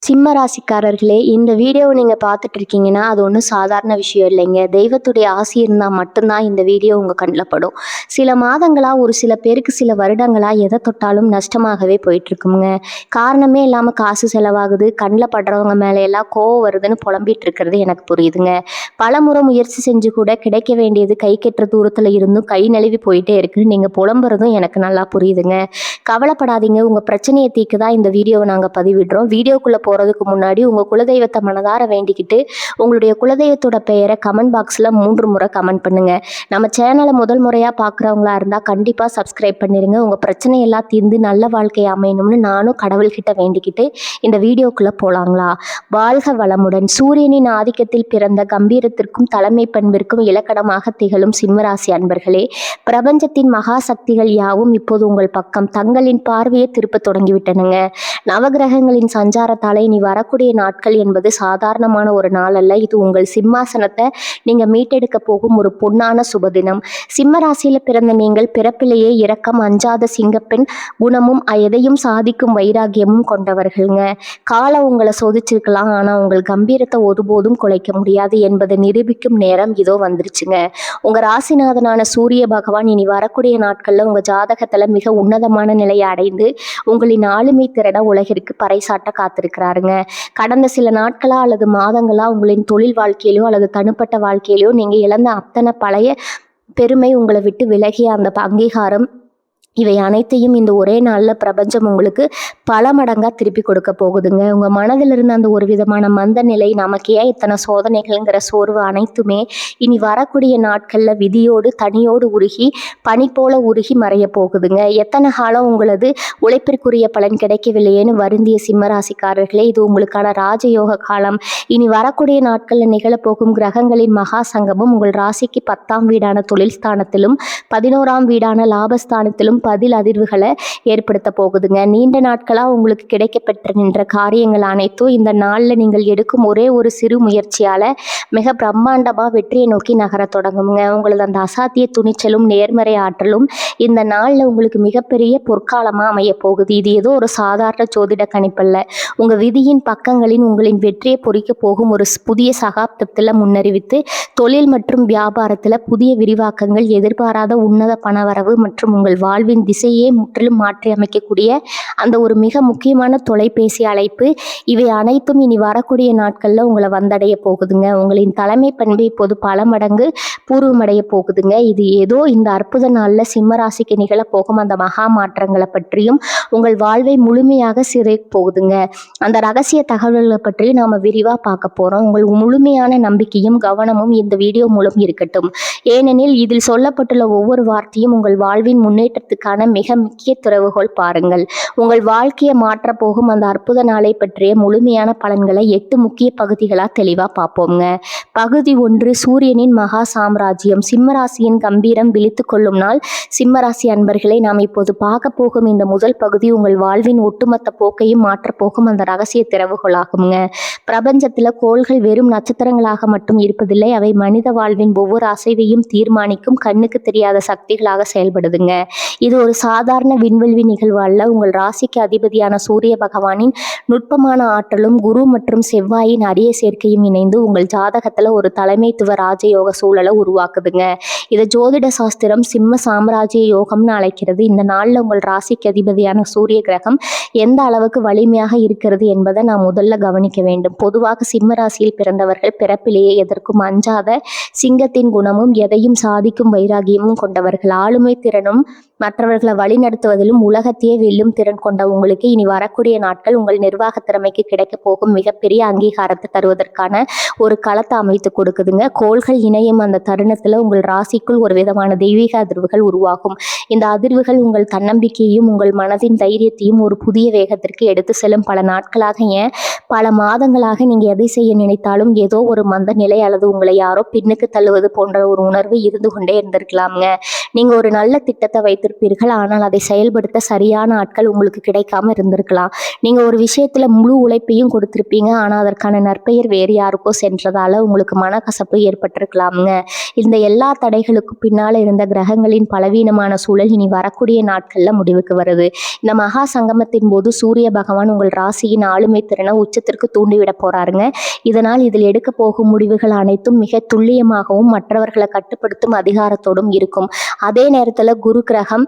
சிம்ம ராசிக்காரர்களே, இந்த வீடியோவை நீங்கள் பார்த்துட்டு இருக்கீங்கன்னா அது ஒன்றும் சாதாரண விஷயம் இல்லைங்க. தெய்வத்துடைய ஆசி இருந்தால் மட்டும்தான் இந்த வீடியோ உங்கள் கண்ணில் படும். சில மாதங்களாக, ஒரு சில பேருக்கு சில வருடங்களாக எதை தொட்டாலும் நஷ்டமாகவே போயிட்டுருக்குங்க. காரணமே இல்லாமல் காசு செலவாகுது, கண்ணில் படுறவங்க மேலே எல்லாம் கோவம் வருதுன்னு புலம்பிகிட்டு இருக்கிறது எனக்கு புரியுதுங்க. பல முறை முயற்சி செஞ்சு கூட கிடைக்க வேண்டியது கை கெட்டுற தூரத்தில் இருந்தும் கை நழுவி போயிட்டே இருக்குன்னு நீங்கள் புலம்புறதும் எனக்கு நல்லா புரியுதுங்க. கவலைப்படாதீங்க, உங்கள் பிரச்சனையை தீர்க்க தான் இந்த வீடியோவை நாங்கள் பதிவிடுறோம். வீடியோக்குள்ளே போகிறதுக்கு முன்னாடி உங்கள் குலதெய்வத்தை மனதார வேண்டிக்கிட்டு உங்களுடைய குலதெய்வத்தோட பெயரை கமெண்ட் பாக்ஸில் 3 முறை கமெண்ட் பண்ணுங்கள். நம்ம சேனலை முதல் முறையாக பார்க்குறவங்களா இருந்தால் கண்டிப்பாக சப்ஸ்கிரைப் பண்ணிடுங்க. உங்கள் பிரச்சனையெல்லாம் தீர்ந்து நல்ல வாழ்க்கை அமையணும்னு நானும் கடவுள்கிட்ட வேண்டிக்கிட்டு இந்த வீடியோக்குள்ளே போகலாங்களா? வாழ்க வளமுடன். சூரியனின் ஆதிக்கத்தில் பிறந்த கம்பீரத்திற்கும் தலைமை பண்பிற்கும் இலக்கணமாக திகழும் சிம்மராசி அன்பர்களே, பிரபஞ்சத்தின் மகா சக்திகள் யாவும் இப்போது உங்கள் பக்கம் தங்களின் பார்வையை திருப்ப தொடங்கிவிட்டனுங்க. நவகிரகங்களின் சஞ்சாரத்தால் இனி வரக்கூடிய நாட்கள் என்பது சாதாரணமான ஒரு நாள் அல்ல. இது உங்கள் சிம்மாசனத்தை நீங்கள் மீட்டெடுக்க போகும் ஒரு பொன்னான சுபதினம். சிம்ம ராசியில் பிறந்த நீங்கள் பிறப்பிலேயே இரக்கம், அஞ்சாத சிங்கப்பெண் குணமும் எதையும் சாதிக்கும் வைராகியமும் கொண்டவர்கள்ங்க. காலம் உங்களை சோதிச்சிருக்கலாம், ஆனால் உங்கள் கம்பீரத்தை ஒருபோதும் குலைக்க முடியாது என்பதை நிரூபிக்கும் நேரம் இதோ வந்துருச்சுங்க. உங்கள் ராசிநாதனான சூரிய பகவான் இனி வரக்கூடிய நாட்களில் உங்கள் ஜாதகத்தில் மிக உன்னதமான நிலையை அடைந்து உங்களின் ஆளுமை திறனை உலகிற்கு பறைசாட்ட காத்திருக்கிறாருங்க. கடந்த சில நாட்களா அல்லது மாதங்களா உங்களின் தொழில் வாழ்க்கையிலோ அல்லது தனிப்பட்ட வாழ்க்கையிலோ நீங்கள் இழந்த அத்தனை பழைய பெருமை, உங்களை விட்டு விலகிய அந்த அங்கீகாரம், இவை அனைத்தையும் இந்த ஒரே நாளில் பிரபஞ்சம் உங்களுக்கு பல மடங்காக திருப்பி கொடுக்க போகுதுங்க. உங்கள் மனதில் இருந்த அந்த ஒரு விதமான மந்த நிலை, நமக்கு ஏன் இத்தனை சோதனைகள்ங்கிற சோர்வு அனைத்துமே இனி வரக்கூடிய நாட்களில் விதியோடு தனியோடு உருகி பனி போல உருகி மறைய போகுதுங்க. எத்தனை காலம் உங்களது உழைப்பிற்குரிய பலன் கிடைக்கவில்லையேன்னு வருந்திய சிம்மராசிக்காரர்களே, இது உங்களுக்கான ராஜயோக காலம். இனி வரக்கூடிய நாட்களில் நிகழப்போகும் கிரகங்களின் மகா சங்கமும் உங்கள் ராசிக்கு 10ஆம் வீடான தொழில் ஸ்தானத்திலும் 11ஆம் வீடான லாபஸ்தானத்திலும் பதில் அதிர்வுகளை ஏற்படுத்த போகுதுங்க. நீண்ட நாட்களாக உங்களுக்கு கிடைக்கப்பெற்ற நின்ற காரியங்கள் அனைத்தும் இந்த நாளில் நீங்கள் எடுக்கும் ஒரே ஒரு சிறு முயற்சியால் மிக பிரம்மாண்டமாக வெற்றியை நோக்கி நகர தொடங்குங்க. உங்களது அந்த அசாத்திய துணிச்சலும் நேர்மறை ஆற்றலும் இந்த நாளில் உங்களுக்கு மிகப்பெரிய பொற்காலமாக அமைய போகுது. இது ஏதோ ஒரு சாதாரண ஜோதிட கணிப்பல்ல. உங்கள் விதியின் பக்கங்களின் உங்களின் வெற்றியை பொறிக்க போகும் ஒரு புதிய சகாப்தத்தில் முன்னறிவித்து தொழில் மற்றும் வியாபாரத்தில் புதிய விரிவாக்கங்கள், எதிர்பாராத உன்னத பணவரவு மற்றும் உங்கள் வாழ்வின் திசையே முற்றிலும் மாற்றி அமைக்கக்கூடிய அந்த ஒரு மிக முக்கியமான தொலைபேசி அழைப்பு, இவை அனைத்தும் இனி வரக்கூடிய நாட்களில் உங்களை வந்தடைய போகுதுங்க. உங்களின் தலைமை பண்பு இப்போது பல மடங்கு பூர்வமடைய போகுதுங்க. இது ஏதோ இந்த அற்புத நாளில் சிம்மராசிக்கு நிகழப்போகும் அந்த மகா மாற்றங்களை பற்றியும் உங்கள் வாழ்வை முழுமையாக சிறை போகுதுங்க. அந்த ரகசிய தகவல்களை பற்றி நாம் விரிவாக பார்க்க போகிறோம். உங்கள் முழுமையான நம்பிக்கையும் கவனமும் இந்த வீடியோ மூலம் இருக்கட்டும். ஏனெனில் இதில் சொல்லப்பட்டுள்ள ஒவ்வொரு வார்த்தையும் உங்கள் வாழ்வின் முன்னேற்றத்துக்கான மிக முக்கிய திறவுகோல். பாருங்கள், உங்கள் வாழ்க்கையை மாற்ற போகும் அந்த அற்புத நாளை பற்றிய முழுமையான பலன்களை 8 முக்கிய பகுதிகளாக தெளிவாக பார்ப்போங்க. பகுதி 1, சூரியனின் மகா சாம்ராஜ்யம். சிம்மராசியின் கம்பீரம் விழித்து கொள்ளும் நாள். சிம்மராசி அன்பர்களை, நாம் இப்போது பார்க்க போகும் இந்த முதல் பகுதி உங்கள் வாழ்வின் ஒட்டுமொத்த போக்கையும் மாற்றப்போகும் அந்த ரகசிய திறவுகோலாகுங்க. பிரபஞ்சத்தில் கோள்கள் வெறும் நட்சத்திரங்களாக மட்டும் இருப்பதில்லை, அவை மனித வாழ்வின் ஒவ்வொரு அசைவையும் தீர்மானிக்கும் கண்ணுக்கு தெரியாத சக்திகளாக செயல்படுதுங்க. இது ஒரு சாதாரண விண்வெளி நிகழ்வு அல்ல. உங்கள் ராசிக்கு அதிபதியான சூரிய பகவானின் நுட்பமான ஆற்றலும் குரு மற்றும் செவ்வாயின் அரிய சேர்க்கையும் இணைந்து உங்கள் ஜாதகத்தில் ஒரு தலைமைத்துவ ராஜயோக சூழலை உருவாக்குதுங்க. இதை ஜோதிட சாஸ்திரம் சிம்ம சாம்ராஜ்ய யோகம்னு அழைக்கிறது. இந்த நாளில் உங்கள் ராசிக்கு அதிபதியான சூரிய கிரகம் எந்த அளவுக்கு வலிமையாக இருக்கிறது என்பதை நாம் முதல்ல கவனிக்க வேண்டும். பொதுவாக சிம்ம ராசியில் பிறந்தவர்கள் பிறப்பிலேயே எதற்கும் அஞ்சாத சிங்கத்தின் குணமும் எதையும் சாதிக்கும் வைராகியமும் கொண்டவர்கள். ஆளுமை திறனும் மற்றவர்களை வழிநடத்துவதிலும் உலகத்தையே வெல்லும் திறன் கொண்ட உங்களுக்கு இனி வரக்கூடிய நாட்கள் உங்கள் நிர்வாக திறமைக்கு கிடைக்க போகும் மிகப்பெரிய அங்கீகாரத்தை தருவதற்கான ஒரு களத்தை அமைத்து கொடுக்குதுங்க. கோள்கள் இணையும் அந்த தருணத்தில் உங்கள் ராசிக்குள் ஒரு விதமான தெய்வீக அதிர்வுகள் உருவாகும். இந்த அதிர்வுகள் உங்கள் தன்னம்பிக்கையையும் உங்கள் மனதின் தைரியத்தையும் ஒரு புதிய வேகத்திற்கு எடுத்து செல்லும். பல நாட்களாக, ஏன் பல மாதங்களாக நீங்கள் எதை செய்ய நினைத்தாலும் ஏதோ ஒரு மந்த நிலை அல்லது உங்களை யாரோ பின்னுக்கு தள்ளுவது போன்ற ஒரு உணர்வு இருந்து கொண்டே இருந்திருக்கலாமுங்க. நீங்கள் ஒரு நல்ல திட்டத்தை வைத்திருப்பீர்கள், ஆனால் அதை செயல்படுத்த சரியான ஆட்கள் உங்களுக்கு கிடைக்காம இருந்திருக்கலாம். நீங்கள் ஒரு விஷயத்தில் முழு உழைப்பையும் கொடுத்துருப்பீங்க, ஆனால் அதற்கான நற்பெயர் வேறு யாருக்கோ சென்றதால் உங்களுக்கு மனக்கசப்பு ஏற்பட்டிருக்கலாமுங்க. இந்த எல்லா தடைகளுக்கும் பின்னால் இருந்த கிரகங்களின் பலவீனமான சூழல் இனி வரக்கூடிய நாட்களில் முடிவுக்கு வருது. இந்த மகா சங்கமத்தின் போது சூரிய பகவான் உங்கள் ராசியின் ஆளுமை திறனை உச்ச உச்சத்திற்கு தூண்டிவிட போறாருங்க. இதனால் இதில் எடுக்க போகும் முடிவுகள் அனைத்தும் மிக துல்லியமாகவும் மற்றவர்களை கட்டுப்படுத்தும் அதிகாரத்தோடும் இருக்கும். அதே நேரத்துல குரு கிரகம்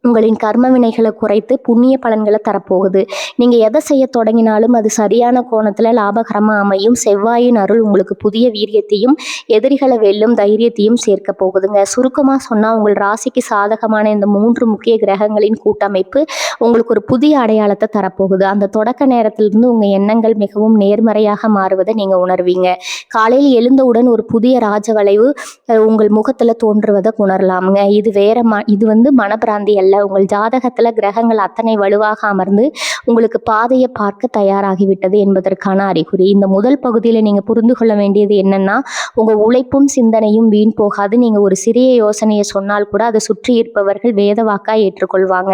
உங்களின் கர்ம வினைகளை குறைத்து புண்ணிய பலன்களை தரப்போகுது. நீங்க எதை செய்ய தொடங்கினாலும் அது சரியான கோணத்துல லாபகரமா அமையும். செவ்வாயின் அருள் உங்களுக்கு புதிய வீரியத்தையும் எதிரிகளை வெல்லும் தைரியத்தையும் சேர்க்க போகுதுங்க. சுருக்கமா சொன்னா உங்கள் ராசிக்கு சாதகமான இந்த 3 முக்கிய கிரகங்களின் கூட்டமைப்பு உங்களுக்கு ஒரு புதிய அடையாளத்தை தரப்போகுது. அந்த தொடக்க நேரத்திலிருந்து உங்க எண்ணங்கள் மிகவும் நேர்மறையாக மாறுவதை நீங்க உணர்வீங்க. காலையில் எழுந்தவுடன் ஒரு புதிய ராஜவளைவு உங்கள் முகத்துல தோன்றுவதை உணரலாமுங்க. இது மனப்பிராந்தி அல்ல. உங்கள் ஜாதகத்துல கிரகங்கள் அத்தனை வலுவாக அமர்ந்து உங்களுக்கு பாதையை பார்க்க தயாராகிவிட்டது என்பதற்கான அறிகுறி. இந்த முதல் பகுதியில நீங்க புரிந்து கொள்ள வேண்டியது என்னன்னா, உங்க உழைப்பும் சிந்தனையும் வீண் போகாது. நீங்க ஒரு சிறிய யோசனையை சொன்னால் கூட அதை சுற்றி இருப்பவர்கள் வேதவாக்கா ஏற்றுக்கொள்வாங்க.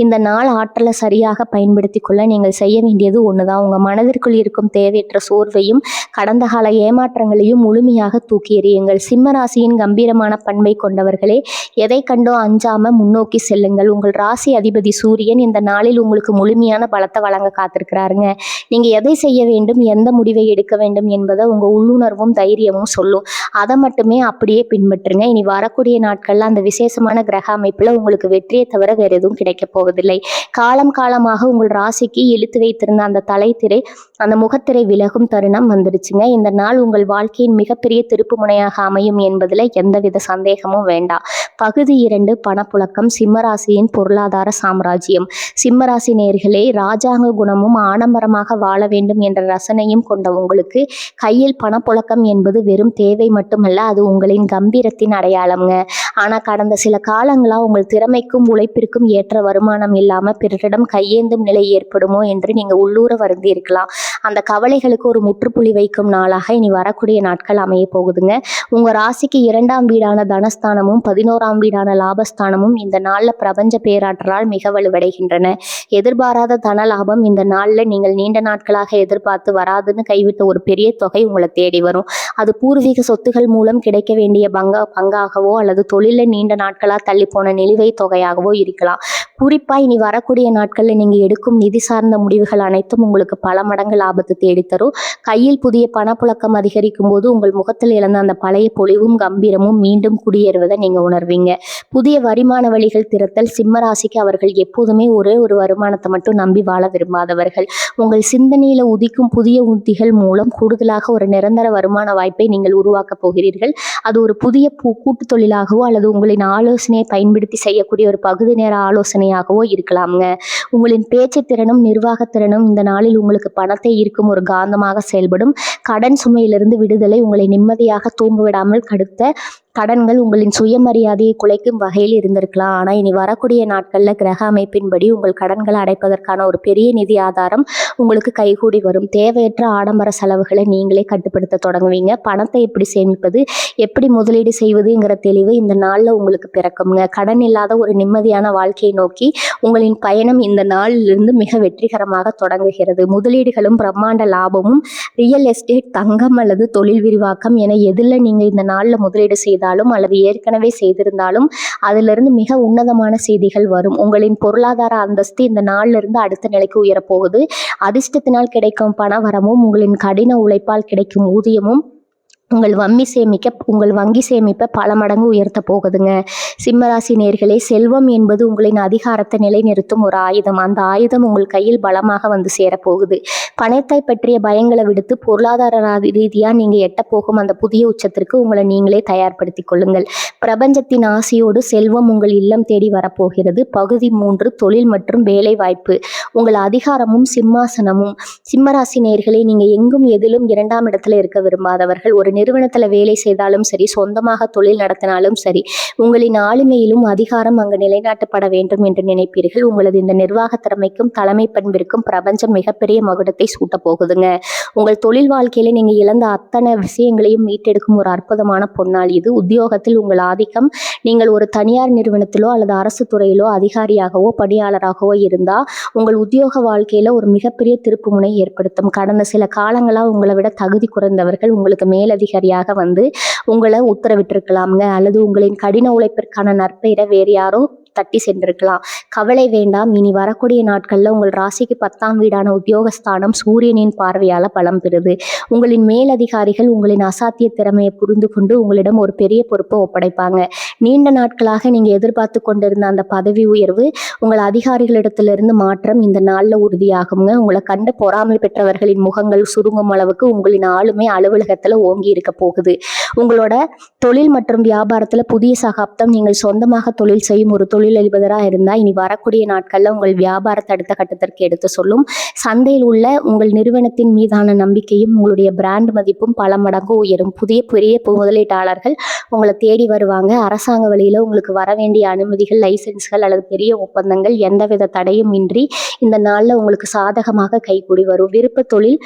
இந்த நாள் ஆற்றலை சரியாக பயன்படுத்தி கொள்ள நீங்கள் செய்ய வேண்டியது ஒண்ணுதான். உங்க மனதிற்குள் இருக்கும் தேவையற்ற சோர்வையும் கடந்த கால ஏமாற்றங்களையும் முழுமையாக தூக்கி எறியுங்கள். சிம்ம ராசியின் கம்பீரமான பண்பை கொண்டவர்களே, எதை கண்டோ அஞ்சாம முன்னோக்கி செல்லுங்கள். உங்கள் ராசி அதிபதி சூரியன் இந்த நாளில் உங்களுக்கு முழுமையான பலத்தை வழங்க காத்திருக்கிறாருங்க. நீங்க எதை செய்ய வேண்டும், எந்த முடிவை எடுக்க வேண்டும் என்பதை உங்க உள்ளுணர்வும் தைரியமும் சொல்லும். அதை மட்டுமே அப்படியே பின்பற்றுங்க. இனி வரக்கூடிய நாட்கள்ல அந்த விசேஷமான கிரக அமைப்புல உங்களுக்கு வெற்றியை தவிர வேற எதுவும் கிடைக்க போவதில்லை. காலம் காலமாக உங்கள் ராசிக்கு இழுத்து வைத்திருந்த அந்த தலைத்திரை, அந்த முகத்திரை விலகும் தருணம் வந்துருச்சுங்க. இந்த நாள் உங்கள் வாழ்க்கையின் மிகப்பெரிய திருப்பு முனையாக அமையும் என்பதுல எந்தவித சந்தேகமும் வேண்டாம். பகுதி 2 பணப்புழக்கம். சிம்மராசியின் பொருளாதார சாம்ராஜ்யம். சிம்மராசி நேயர்களே, ராஜாங்க குணமும் ஆடம்பரமாக வாழ வேண்டும் என்ற ரசனையும் கொண்ட உங்களுக்கு கையில் பணப்புழக்கம் என்பது வெறும் தேவை மட்டுமல்ல, அது உங்களின் கம்பீரத்தின் அடையாளம்ங்க. ஆனா கடந்த சில காலங்களா உங்கள் திறமைக்கும் உழைப்பிற்கும் ஏற்ற வருமானம் இல்லாம பிறரிடம் கையேந்தும் நிலை ஏற்படுமோ என்று நீங்க உள்ளூர வருந்தி இருக்கலாம். அந்த கவலைகளுக்கு ஒரு முற்றுப்புள்ளி வைக்கும் நாளாக இனி வரக்கூடிய நாட்கள் அமைய போகுதுங்க. உங்க ராசிக்கு 2ஆம் வீடான தனஸ்தானமும் 11ஆம் வீடான லாபஸ்தானமும் இந்த நாள்ல பிரபஞ்ச பேராற்றலால் மிக வலுவடைகின்றன. எதிர்பாராத தன லாபம் இந்த நாள்ல நீங்கள் நீண்ட நாட்களாக எதிர்பார்த்து வராதுன்னு கைவிட்ட ஒரு பெரிய தொகை உங்களை தேடி வரும். அது பூர்வீக சொத்துகள் மூலம் கிடைக்க வேண்டிய பங்காகவோ அல்லது தொழில நீண்ட நாட்களா தள்ளி போன நிலுவைத் தொகையாகவோ இருக்கலாம். குறிப்பா இனி வரக்கூடிய நாட்கள்ல நீங்க எடுக்கும் நிதி சார்ந்த முடிவுகள் அனைத்தும் உங்களுக்கு பல மடங்கு லாபத்தை தேடித்தரும். கையில் புதிய பணப்புழக்கம் அதிகரிக்கும் போது உங்கள் முகத்தில் இழந்த அந்த பழைய பொலிவும் கம்பீரமும் மீண்டும் குடியேறுவதை நீங்க உணர்வீங்க. புதிய வருமான வழிகள் திறத்தல். சிம்ம ராசிக்கு அவர்கள் எப்போதுமே ஒரே ஒரு வருமானத்தை மட்டும் நம்பி வாழ விரும்பாதவர்கள். உங்கள் சிந்தனையில உதிக்கும் புதிய உத்திகள் மூலம் கூடுதலாக ஒரு நிரந்தர வருமான வாய்ப்பை நீங்கள் உருவாக்க போகிறீர்கள். அது ஒரு புதிய கூட்டு தொழிலாகவோ அல்லது உங்களின் ஆலோசனையை பயன்படுத்தி செய்யக்கூடிய ஒரு பகுதி நேர ஆலோசனையாகவோ இருக்கலாம்ங்க. உங்களின் பேச்சு திறனும் நிர்வாகத்திறனும் இந்த நாளில் உங்களுக்கு பணத்தை ஈர்க்கும் ஒரு காந்தமாக செயல்படும். கடன் சுமையிலிருந்து விடுதலை. உங்களை நிம்மதியாக தூங்க விடாமல் கடுத்த கடன்கள் உங்களின் சுயமரியாதையை குலைக்கும் வகையில் இருந்திருக்கலாம். ஆனால் இனி வரக்கூடிய நாட்களில் கிரக அமைப்பின்படி உங்கள் கடன்களை அடைப்பதற்கான ஒரு பெரிய நிதி ஆதாரம் உங்களுக்கு கைகூடி வரும். தேவையற்ற ஆடம்பர செலவுகளை நீங்களே கட்டுப்படுத்த தொடங்குவீங்க. பணத்தை எப்படி சேமிப்பது, எப்படி முதலீடு செய்வதுங்கிற தெளிவு இந்த நாளில் உங்களுக்கு பிறக்குங்க. கடன் இல்லாத ஒரு நிம்மதியான வாழ்க்கையை நோக்கி உங்களின் பயணம் இந்த நாளிலிருந்து மிக வெற்றிகரமாக தொடங்குகிறது. முதலீடுகளும் பிரம்மாண்ட லாபமும். ரியல் எஸ்டேட், தங்கம் அல்லது தொழில் விரிவாக்கம் என எதில் நீங்கள் இந்த நாளில் முதலீடு செய்தாலும் அல்லது ஏற்கனவே செய்திருந்தாலும் அதிலிருந்து மிக உன்னதமான செய்திகள் வரும். உங்களின் பொருளாதார அந்தஸ்து இந்த நாள்ல இருந்து அடுத்த நிலைக்கு உயரப்போகுது. அதிர்ஷ்டத்தினால் கிடைக்கும் பண வரமும் உங்களின் கடின உழைப்பால் கிடைக்கும் ஊதியமும் உங்கள் வங்கி சேமிப்பை பல மடங்கு உயர்த்த போகுதுங்க. சிம்மராசி நேயர்களே, செல்வம் என்பது உங்களின் அதிகாரத்தை நிலைநிறுத்தும் ஒரு ஆயுதம். அந்த ஆயுதம் உங்கள் கையில் பலமாக வந்து சேரப்போகுது. பணத்தை பற்றிய பயங்களை விடுத்து பொருளாதார ரீதியா நீங்க எட்ட போகும் அந்த புதிய உச்சத்திற்கு உங்களை நீங்களே தயார்படுத்தி கொள்ளுங்கள். பிரபஞ்சத்தின் ஆசையோடு செல்வம் உங்கள் இல்லம் தேடி வரப்போகிறது. பகுதி 3 தொழில் மற்றும் வேலை வாய்ப்பு. உங்கள் அதிகாரமும் சிம்மாசனமும். சிம்மராசி நேயர்களே, நீங்க எங்கும் எதிலும் 2ஆம் இடத்துல இருக்க விரும்பாதவர்கள். ஒரு நிறுவனத்துல வேலை செய்தாலும் சரி, சொந்தமாக தொழில் நடத்தினாலும் சரி, உங்களின் ஆளுமையிலும் அதிகாரம் அங்கு நிலைநாட்டப்பட வேண்டும் என்று நினைப்பீர்கள். உங்களது இந்த நிர்வாக திறமைக்கும் தலைமை பண்பிற்கும் பிரபஞ்சம் மிகப்பெரிய மகுடத்தை சூட்ட போகுதுங்க. உங்கள் தொழில் வாழ்க்கையில நீங்க இழந்த அத்தனை விஷயங்களையும் மீட்டெடுக்கும் ஒரு அற்புதமான பொன்னாள் இது. உத்தியோகத்தில் உங்கள் ஆதிக்கம். நீங்கள் ஒரு தனியார் நிறுவனத்திலோ அல்லது அரசு துறையிலோ அதிகாரியாகவோ பணியாளராகவோ இருந்தா உங்கள் உத்தியோக வாழ்க்கையில ஒரு மிகப்பெரிய திருப்புமுனை ஏற்படுத்தும். கடந்த சில காலங்களா உங்களை விட தகுதி குறைந்தவர்கள் உங்களுக்கு மேலதிகாரியாக வந்து உங்களை உத்தரவிட்டிருக்கலாம்ங்க. அல்லது உங்களின் கடின உழைப்பிற்கான நற்பெயரை வேறு யாரோ தட்டி சென்றிருக்கலாம். கவலை வேண்டாம். இனி வரக்கூடிய நாட்கள்ல உங்கள் ராசிக்கு 10ஆம் வீடான உத்தியோகஸ்தானம் சூரியனின் பார்வையால பலம் பெறுது. உங்களின் மேலதிகாரிகள் உங்களின் அசாத்திய திறமையை புரிந்து கொண்டு உங்களிடம் ஒரு பெரிய பொறுப்பை ஒப்படைப்பாங்க. நீண்ட நாட்களாக நீங்க எதிர்பார்த்து கொண்டிருந்த அந்த பதவி உயர்வு, உங்கள் அதிகாரிகளிடத்திலிருந்து மாற்றம் இந்த நாள்ல உறுதியாகுங்க. உங்களை கண்டு பொறாமை பெற்றவர்களின் முகங்கள் சுருங்கும் அளவுக்கு உங்களின் ஆளுமை அலுவலகத்துல ஓங்கி இருக்க போகுது. உங்களோட தொழில் மற்றும் வியாபாரத்துல புதிய சகாப்தம். நீங்கள் சொந்தமாக தொழில் செய்யும் ஒரு தொழிலதிபராக இருந்தா இனி வரக்கூடிய நாட்கள்ல உங்கள் வியாபாரத்தை அடுத்த கட்டத்திற்கு எடுத்து சொல்லும். சந்தையில் உள்ள உங்கள் நிறுவனத்தின் மீதான நம்பிக்கையும் உங்களுடைய பிராண்ட் மதிப்பும் பல மடங்கு உயரும். புதிய பெரிய முதலீட்டாளர்கள் உங்களை தேடி வருவாங்க. அரசாங்க வழியில உங்களுக்கு வர வேண்டிய அனுமதிகள், லைசன்ஸ்கள் அல்லது பெரிய ஒப்பந்தங்கள் எந்தவித தடையும் இன்றி இந்த நாள்ல உங்களுக்கு சாதகமாக கைகூடி வரும். விருப்ப தொழில்,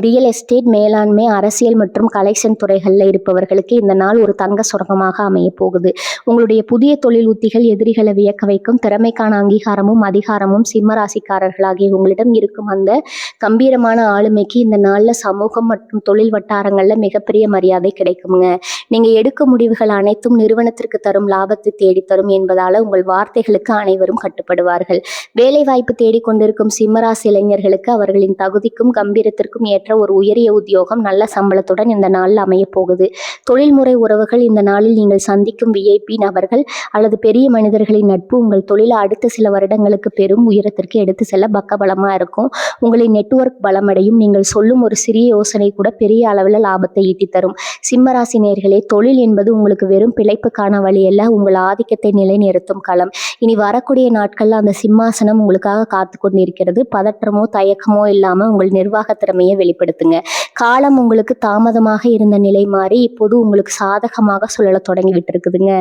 ரியல் எஸ்டேட், மேலாண்மை, அரசியல் மற்றும் கலெக்ஷன் துறைகளில் இருப்பவர்களுக்கு இந்த நாள் ஒரு தங்க சுரங்கமாக அமைய போகுது. உங்களுடைய புதிய தொழில் உத்திகள் எதிரிகளை வியக்க வைக்கும். திறமைக்கான அங்கீகாரமும் அதிகாரமும் சிம்ம ராசிக்காரர்களாகிய உங்களிடம் இருக்கும் அந்த கம்பீரமான ஆளுமைக்கு இந்த நாள்ல சமூகம் மற்றும் தொழில் வட்டாரங்கள்ல மிகப்பெரிய மரியாதை கிடைக்குங்க. நீங்க எடுக்கும் முடிவுகள் அனைத்தும் நிறுவனத்திற்கு தரும் லாபத்தை தேடித்தரும் என்பதால உங்கள் வார்த்தைகளுக்கு அனைவரும் கட்டுப்படுவார்கள். வேலை வாய்ப்பு தேடிக்கொண்டிருக்கும் சிம்மராசி இளைஞர்களுக்கு அவர்களின் தகுதிக்கும் கம்பீரத்திற்கும் ஏற்ற ஒரு உயரிய உத்தியோகம் நல்ல சம்பளத்துடன் இந்த நாளில் அமைய போகுது. தொழில்முறை உறவுகள், இந்த நாளில் நீங்கள் சந்திக்கும் விஐபி நபர்கள் அல்லது பெரிய மனிதர்களின் நட்பு உங்கள் தொழிலை அடுத்த சில வருடங்களுக்கு பெரும் உயரத்திற்கு எடுத்து செல்ல பக்கபலமா இருக்கும். உங்களின் நெட்வொர்க் பலமடையும். நீங்கள் சொல்லும் ஒரு சிறிய யோசனை கூட பெரிய அளவில் லாபத்தை ஈட்டி தரும். சிம்மராசி நேயர்களே, தொழில் என்பது உங்களுக்கு வெறும் பிழைப்புக்கான வழி அல்ல, உங்கள் ஆதிக்கத்தை நிலைநிறுத்தும் களம். இனி வரக்கூடிய நாட்கள்ல அந்த சிம்மாசனம் உங்களுக்காக காத்து கொண்டிருக்கிறது. பதற்றமோ தயக்கமோ இல்லாம உங்கள் நிர்வாக திறமையை வெளிப்படுத்துங்க. காலம் உங்களுக்கு தாமதமாக இருந்த நிலை மாறி இப்போது உங்களுக்கு சாதகமாக சுழல தொடங்கி விட்டுருக்குதுங்க.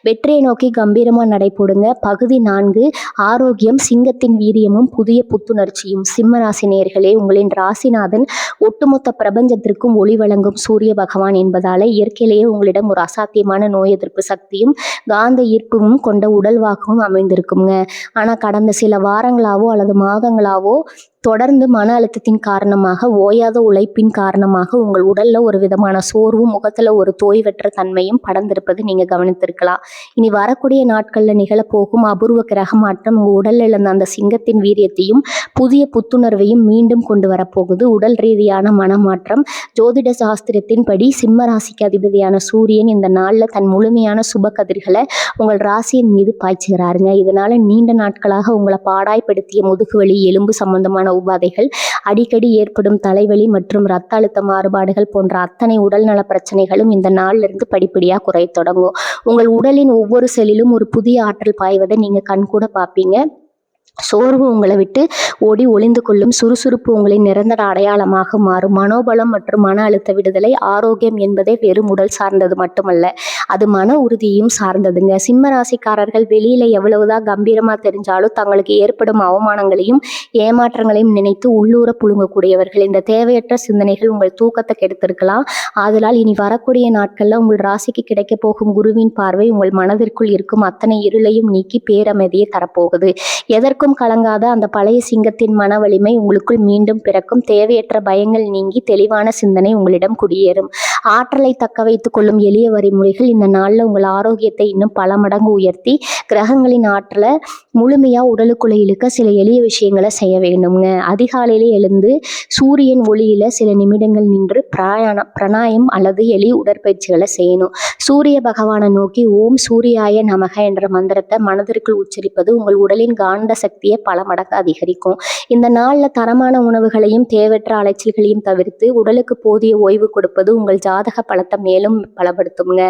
வெற்றியை நோக்கி கம்பீரமா நடைபோடுங்க. பகுதி 4, ஆரோக்கியம், சிங்கத்தின் வீரியமும் புதிய புத்துணர்ச்சியும். சிம்மராசி நேயர்களே, உங்களின் ராசிநாதன் ஒட்டுமொத்த பிரபஞ்சத்திற்கும் ஒளி வழங்கும் சூரிய பகவான் என்பதால இயற்கையிலேயே உங்களிடம் ஒரு அசாத்தியமான நோய் எதிர்ப்பு சக்தியும் காந்த ஈர்ப்பும் கொண்ட உடல்வாகவும் அமைந்திருக்குங்க. ஆனா கடந்த சில வாரங்களாவோ அல்லது மாதங்களாவோ தொடர்ந்து மன அழுத்தத்தின் காரணமாக, ஓயாத உழைப்பின் காரணமாக உங்கள் உடல்ல ஒரு விதமான சோர்வும் முகத்துல ஒரு தோய்வற்ற தன்மையும் படர்ந்திருப்பது நீங்க கவனித்திருக்கலாம். இனி வரக்கூடிய நாட்கள்ல நிகழப்போகும் அபூர்வ கிரக மாற்றம் உங்க உடல் இழந்த அந்த சிங்கத்தின் வீரியத்தையும் புதிய புத்துணர்வையும் மீண்டும் கொண்டு வரப்போகுது. உடல் ரீதியான மனமாற்றம். ஜோதிட சாஸ்திரத்தின் படி சிம்ம ராசிக்கு அதிபதியான சூரியன் இந்த நாள்ல தன் முழுமையான சுப கதிர்களை உங்கள் ராசியின் மீது பாய்ச்சுகிறாருங்க. இதனால நீண்ட நாட்களாக உங்களை பாடாய்படுத்திய முதுகுவலி, எலும்பு சம்பந்தமான உபாதைகள், அடிக்கடி ஏற்படும் தலைவலி மற்றும் இரத்த அழுத்த மாறுபாடுகள் போன்ற அத்தனை உடல்நல பிரச்சனைகளும் இந்த நாள்ல இருந்து படிப்படியா குறைய தொடங்கும். உங்கள் உடலின் ஒவ்வொரு செல்லிலும் ஒரு புதிய ஆற்றல் பாய்வதை நீங்க கண்கூட பார்ப்பீங்க. சோர்வு உங்களை விட்டு ஓடி ஒளிந்து கொள்ளும். சுறுசுறுப்பு உங்களின் நிரந்தர அடையாளமாக மாறும். மனோபலம் மற்றும் மன அழுத்த விடுதலை. ஆரோக்கியம் என்பதே வெறும் உடல் சார்ந்தது மட்டுமல்ல, அது மன உறுதியும் சார்ந்ததுங்க. சிம்ம ராசிக்காரர்கள் வெளியில எவ்வளவுதான் கம்பீரமா தெரிஞ்சாலும் தங்களுக்கு ஏற்படும் அவமானங்களையும் ஏமாற்றங்களையும் நினைத்து உள்ளூர புழுங்கக்கூடியவர்கள். இந்த தேவையற்ற சிந்தனைகள் உங்கள் தூக்கத்தை கெடுத்திருக்கலாம். ஆதலால் இனி வரக்கூடிய நாட்கள்ல உங்கள் ராசிக்கு கிடைக்க போகும் குருவின் பார்வை உங்கள் மனதிற்குள் இருக்கும் அத்தனை இருளையும் நீக்கி பேரமைதியை தரப்போகுது. எதற்கும் கலங்காத அந்த பழைய சிங்கத்தின் மன வலிமை உங்களுக்குள் மீண்டும் பிறக்கும். தேவையற்ற பயங்கள் நீங்கி தெளிவான சிந்தனை உங்களிடம் குடியேறும். ஆற்றலை தக்க வைத்துக் கொள்ளும் எளிய வழிமுறைகள் இந்த நாள்ல உங்கள் ஆரோக்கியத்தை இன்னும் பல மடங்கு உயர்த்தி கிரகங்களின் ஆற்றலை முழுமையா உடலுக்குள்ள இழுக்க சில எளிய விஷயங்களை செய்ய வேண்டுங்க. அதிகாலையிலே எழுந்து சூரியன் ஒளியில சில நிமிடங்கள் நின்று பிராணாயம் அல்லது எளிய உடற்பயிற்சிகளை செய்யணும். சூரிய பகவானை நோக்கி ஓம் சூரியாய நமக என்ற மந்திரத்தை மனதிற்குள் உச்சரிப்பது உங்கள் உடலின் காந்த சக்தியை பல மடங்கு அதிகரிக்கும். இந்த நாள்ல தரமான உணவுகளையும் தேவையற்ற அலைச்சல்களையும் தவிர்த்து உடலுக்கு போதிய ஓய்வு கொடுப்பது உங்கள் ஜாதக பலத்தை மேலும் பலப்படுத்துங்க.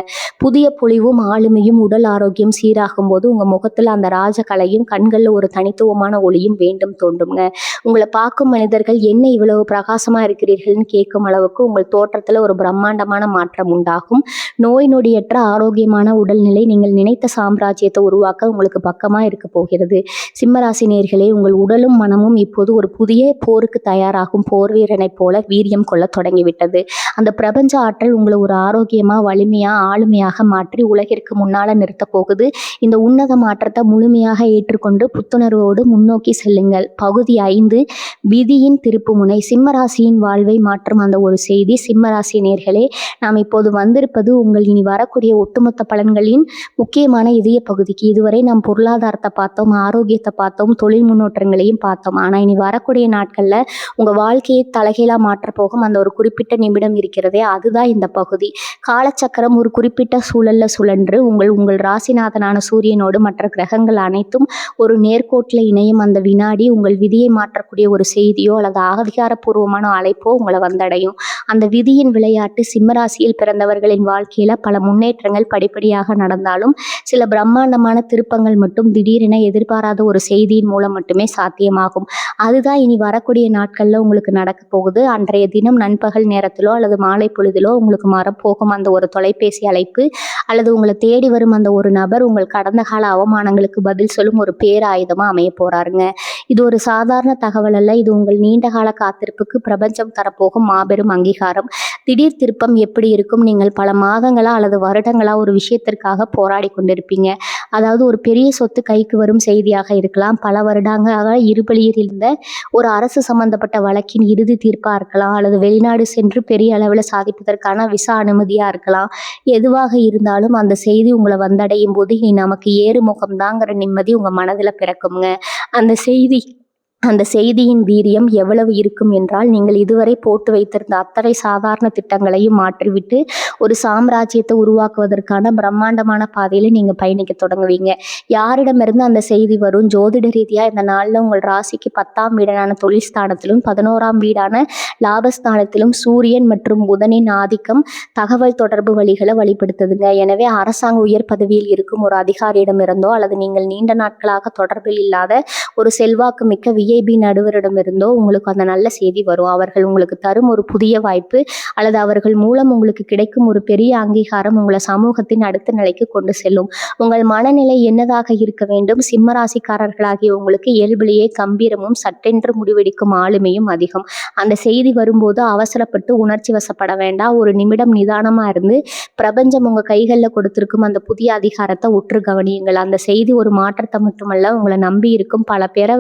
புதிய பொலிவும் ஆளுமையும் உடல் ஆரோக்கியம் சீராகும் போது உங்க முகத்துல அந்த ராஜகலையும் கண்கள்ல ஒரு தனித்துவமான ஒளியும் வேண்டும் தோன்றுங்க. உங்களை பார்க்கும் மனிதர்கள் என்ன இவ்வளவு பிரகாசமா இருக்கிறீர்கள்னு கேட்கும் அளவுக்கு உங்கள் தோற்றத்துல ஒரு பிரம்மாண்டமான மாற்றம் உண்டாகும். நோய் நொடியற்ற ஆரோக்கியமான உடல்நிலை நீங்கள் நினைத்த சாம்ராஜ்யத்தை உருவாக்க உங்களுக்கு பக்கமா இருக்க போகிறது. சிம்மராசி நேயர்களே, உங்கள் உடலும் மனமும் இப்போது ஒரு புதிய போருக்கு தயாராகும் போர் வீரனைப் போல வீரியம் கொள்ள தொடங்கிவிட்டது. அந்த பிரபஞ்ச ஆற்றல் உங்களை ஒரு ஆரோக்கியமா, வலிமையா, ஆளுமையாக மாற்றி உலகிற்கு முன்னால நிறுத்தப் போகுது. இந்த உன்னத மாற்றத்தை முழுமையாக ஏற்றுக்கொண்டு புத்துணர்வோடு முன்னோக்கி செல்லுங்கள். பகுதி 5, விதியின் திருப்புமுனை. சிம்மராசியின் வாழ்வை மாற்றும் அந்த ஒரு செய்தி. சிம்மராசி நேயர்களே, நாம் இப்போது வந்திருப்பது உங்கள் இனி வரக்கூடிய ஒட்டுமொத்த பலன்களின் முக்கியமான இதய பகுதிக்கு. இதுவரை நாம் பொருளாதாரத்தை பார்த்தோம், ஆரோக்கியத்தை பார்த்தோம், தொழில் முன்னேற்றங்களையும் பார்த்தோம். ஆனால் இனி வரக்கூடிய நாட்களில் உங்கள் வாழ்க்கையை தலைகீழாக மாற்றப் போகும் அந்த ஒரு குறிப்பிட்ட நிமிடம் இருக்கிறதே, அதுதான் இந்த பகுதி. காலச்சக்கரம் ஒரு குறிப்பிட்ட சூழலில் சுழன்று உங்கள் ராசிநாதனான சூரியனோடு மற்ற கிரகங்கள் அனைத்தும் ஒரு நேர்கோட்டில் இணையும் அந்த வினாடி உங்கள் விதியை மாற்றக்கூடிய ஒரு செய்தியோ அல்லது அதிகாரப்பூர்வமான அழைப்போ உங்களை வந்தடையும். அந்த விதியின் விளையாட்டு சிம்மராசியில் பிறந்தவர்களின் வாழ்க்கையில் பல முன்னேற்றங்கள் படிப்படியாக நடந்தாலும் சில பிரம்மாண்டமான திருப்பங்கள் மட்டும் திடீரென எதிர்பாராத ஒரு செய்தியின் மூலம் மட்டுமே சாத்தியமாகும். அதுதான் இனி வரக்கூடிய நாட்களில் உங்களுக்கு நடக்க போகுது. அன்றைய தினம் நண்பகல் நேரத்திலோ அல்லது மாலை பொழுதிலோ உங்களுக்கு மறப்போகும் அந்த ஒரு தொலைபேசி அழைப்பு அல்லது உங்களை தேடி வரும் அந்த ஒரு நபர் உங்கள் கடந்த கால அவமானங்களுக்கு பதில் சொல்லும் ஒரு பேராயுதமாக அமைய போறாருங்க. இது ஒரு சாதாரண தகவல் அல்ல. இது உங்கள் நீண்ட கால காத்திருப்புக்கு பிரபஞ்சம் தரப்போகும் மாபெரும் அங்கீகாரம். திடீர் திருப்பம் எப்படி இருக்கும்? நீங்கள் பல மாதங்களா அல்லது வருடங்களா ஒரு விஷயத்திற்காக போராடி கொண்டிருப்பீங்க. அதாவது ஒரு பெரிய சொத்து கைக்கு வரும் செய்தியாக இருக்கலாம், பல வருடங்களாக இருபலியில் இருந்த ஒரு அரசு சம்பந்தப்பட்ட வழக்கின் இறுதி தீர்ப்பாக இருக்கலாம், அல்லது வெளிநாடு சென்று பெரிய அளவில் சாதிப்பதற்கான விசா அனுமதியாக இருக்கலாம். எதுவாக இருந்தாலும் அந்த செய்தி உங்களை வந்தடையும் போது இனி நமக்கு ஏறுமுகம்தாங்கிற நிம்மதி உங்கள் மனதில் பிறக்குங்க. அந்த செய்தியின் வீரியம் எவ்வளவு இருக்கும் என்றால், நீங்கள் இதுவரை போட்டு வைத்திருந்த அத்தனை சாதாரண திட்டங்களையும் மாற்றிவிட்டு ஒரு சாம்ராஜ்யத்தை உருவாக்குவதற்கான பிரம்மாண்டமான பாதையில் நீங்கள் பயணிக்க தொடங்குவீங்க. யாரிடமிருந்து அந்த செய்தி வரும்? ஜோதிட ரீதியாக இந்த நாளில் உங்கள் ராசிக்கு 10ஆம் வீடான தொழில் ஸ்தானத்திலும் 11ஆம் வீடான லாபஸ்தானத்திலும் சூரியன் மற்றும் புதனின் ஆதிக்கம் தகவல் தொடர்பு வழிகளை வழிபடுத்துதுங்க. எனவே அரசாங்க உயர் பதவியில் இருக்கும் ஒரு அதிகாரியிடமிருந்தோ அல்லது நீங்கள் நீண்ட நாட்களாக தொடர்பில் இல்லாத ஒரு செல்வாக்கு மிக்க விஐபி நடுவரிடமிருந்தோ உங்களுக்கு அந்த நல்ல செய்தி வரும். அவர்கள் உங்களுக்கு தரும் ஒரு புதிய வாய்ப்பு அல்லது அவர்கள் மூலம் உங்களுக்கு கிடைக்கும் ஒரு பெரிய அங்கீகாரம் உங்களை சமூகத்தின் அடுத்த நிலைக்கு கொண்டு செல்லும். உங்கள் மனநிலை என்னதாக இருக்க வேண்டும்? சிம்மராசிக்காரர்களாகிய உங்களுக்கு இயல்பிலேயே கம்பீரமும் சட்டென்று முடிவெடுக்கும் ஆளுமையும் அதிகம். அந்த செய்தி வரும்போது அவசரப்பட்டு உணர்ச்சி வசப்பட வேண்டாம். ஒரு நிமிடம் நிதானமா இருந்து பிரபஞ்சம் உங்க கைகளில் கொடுத்திருக்கும் அந்த புதிய அதிகாரத்தை உற்று கவனியுங்கள். அந்த செய்தி ஒரு மாற்றத்தை மட்டுமல்ல, உங்களை நம்பி இருக்கும் பல பேரை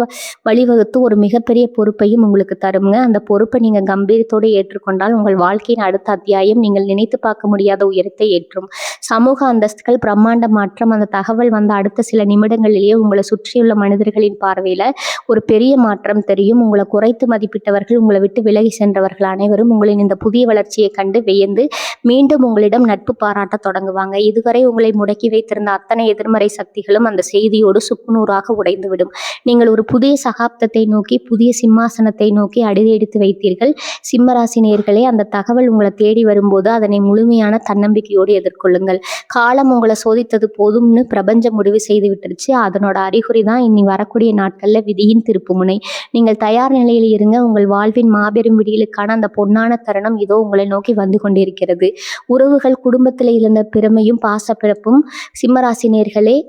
வழிவகுத்து ஒரு மிகப்பெரிய பொறுப்பையும் உங்களுக்கு தருங்க. அந்த பொறுப்பை நீங்கள் கம்பீரத்தோடு ஏற்றுக்கொண்டால் உங்கள் வாழ்க்கையின் அடுத்த அத்தியாயம் நீங்கள் நினைத்து பார்க்க முடியாத உயரத்தை ஏற்றும். சமூக அந்தஸ்துகள் பிரம்மாண்ட மாற்றம். அந்த தகவல் வந்த அடுத்த சில நிமிடங்களிலேயே உங்களை சுற்றியுள்ள மனிதர்களின் பார்வையில் ஒரு பெரிய மாற்றம் தெரியும். உங்களை குறைத்து மதிப்பிட்டவர்கள், உங்களை விட்டு விலகி சென்றவர்கள் அனைவரும் உங்களின் இந்த புதிய வளர்ச்சியை கண்டு வியந்து மீண்டும் உங்களிடம் நட்பு பாராட்ட தொடங்குவாங்க. இதுவரை உங்களை முடக்கி வைத்திருந்த அத்தனை எதிர்மறை சக்திகளும் அந்த செய்தியோடு சுக்குநூறாக உடைந்துவிடும். நீங்கள் ஒரு புதிய சகாப்தத்தை நோக்கி, புதிய சிம்மாசனத்தை நோக்கி அடியெடுத்து வைத்தீர்கள். சிம்மராசி நேயர்களே, அந்த தகவல் உங்களை தேடி வரும்போது அதனை முழுமையான தன்னம்பிக்கையோடு எதிர்கொள்ளுங்கள். காலம் உங்களை சோதித்தது போதும்னு பிரபஞ்சம் முடிவு செய்து விட்டுருச்சு. அதனோட அறிகுறி தான் இனி வரக்கூடிய நாட்களில் விதியின் திருப்புமுனை. நீங்கள் தயார் நிலையில் இருங்க. உங்கள் வாழ்வின் மாபெரும் விடியலுக்கான அந்த பொன்னான தருணம் இதோ உங்களை நோக்கி வந்து கொண்டிருக்கிறது. உறவுகள், குடும்பத்தில் இருந்த பெருமையும் பாசப்பிறப்பும். சிம்மராசி நேயர்களே,